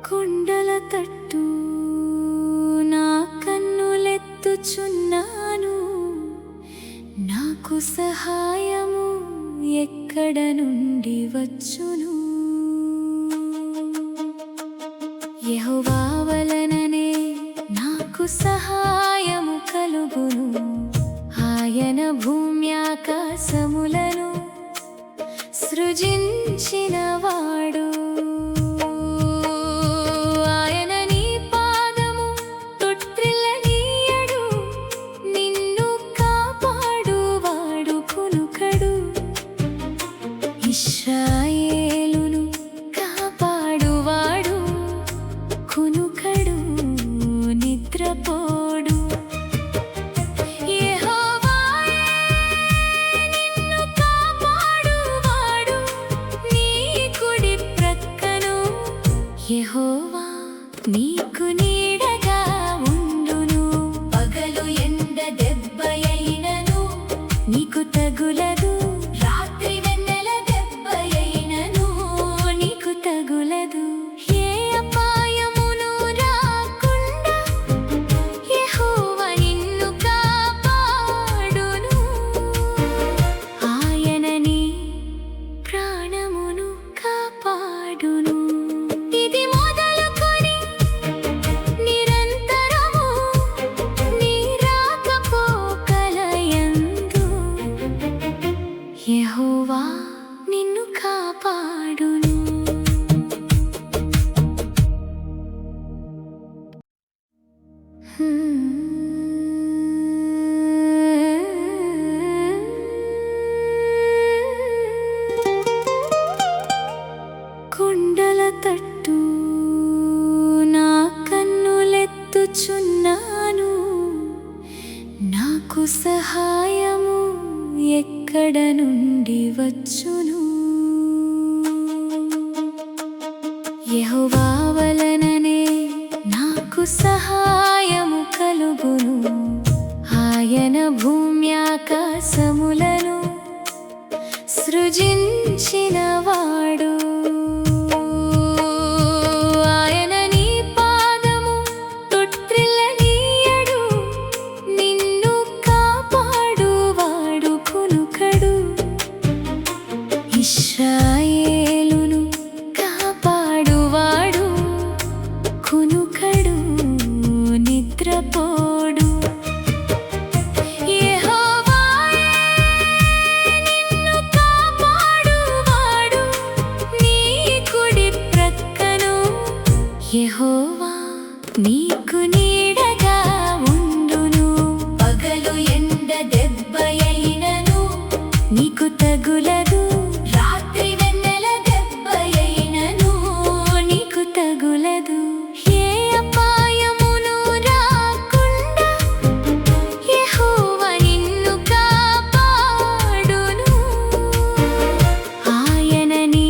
కొండల తట్టు నా కన్నులెత్తుచున్నాను, నాకు సహాయము ఎక్కడ నుండి వచ్చును? యెహోవా వలననే నాకు సహాయము కలుగును. ఆయన భూమ్యాకాశములను సృజించినవాడు. ఆయన నీ పాదము తొట్రిల్లనీయడు, నిన్ను కాపాడువాడు కునుకడు. ఇశ్రాయేలును కాపాడువాడు కునుకడు, నిద్రపోడు. యెహోవా నీకు నీడగా ఉండును, పగలు ఎండ దెబ్బయైనను నీకు తగులదు, రాత్రి వెన్నెల దెబ్బయైనను నీకు తగులదు. ఏ అపాయమును రాకుండా యెహోవా నిన్ను కాపాడును. ఆయన నీ ప్రాణమును కాపాడును. యెహోవా నిన్ను కాపాడును. కొండల తట్టు నా కన్నులెత్తుచున్నాను, నాకు సహాయము ఎక్కడ నుండి వచ్చును? యెహోవా వలననే నాకు సహాయము కలుగును. ఆయన భూమ్యాకాశములను సృజించినవాడు. ఇశ్రాయేలును కాపాడువాడు కునుకడు, నిద్రపోడు. యెహోవాయే నిన్ను కాపాడువాడు నీ కుడి ప్రక్కను. యెహోవా నీకు నీడగా ఉండును, పగలు ఎండ దెబ్బయైనను నీకు తగులదు, రాత్రి వెన్నెల దెబ్బయైనను నీకు తగులదు. ఏ అపాయమును రాకుండా యెహోవా నిన్ను కాపాడును. ఆయన నీ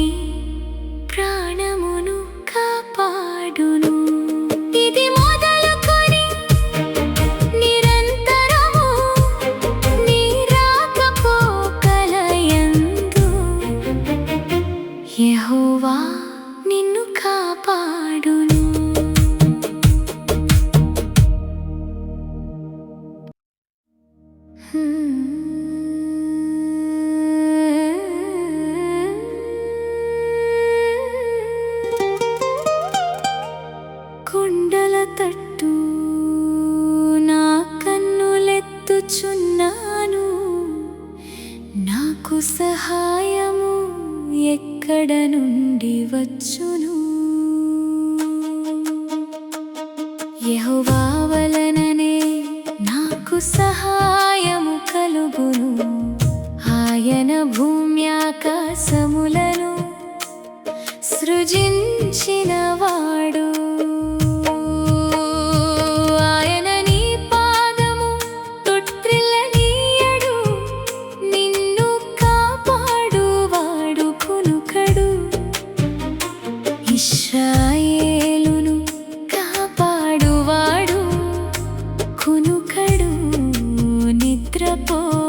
ప్రాణమును కాపాడును. ఇది మొదలుకొని నిరంతరము నీ రాకపోకలయందు యెహోవా నిన్ను కాపాడును. కొండల తట్టు నా కన్నులెత్తుచున్నాను, నాకు సహాయము ఎక్కడ నుండి వచ్చును? యెహోవా వలననే నాకు సహాయము కలుగును. ఆయన భూమ్యాకాశములను సృజించినవాడు. ఆయన నీ పాదము తొట్రిల్లనీయడు, నిన్ను కాపాడువాడు కునుకడు. ఇశ్రాయేలును కాపాడువాడు కునుకడు, పో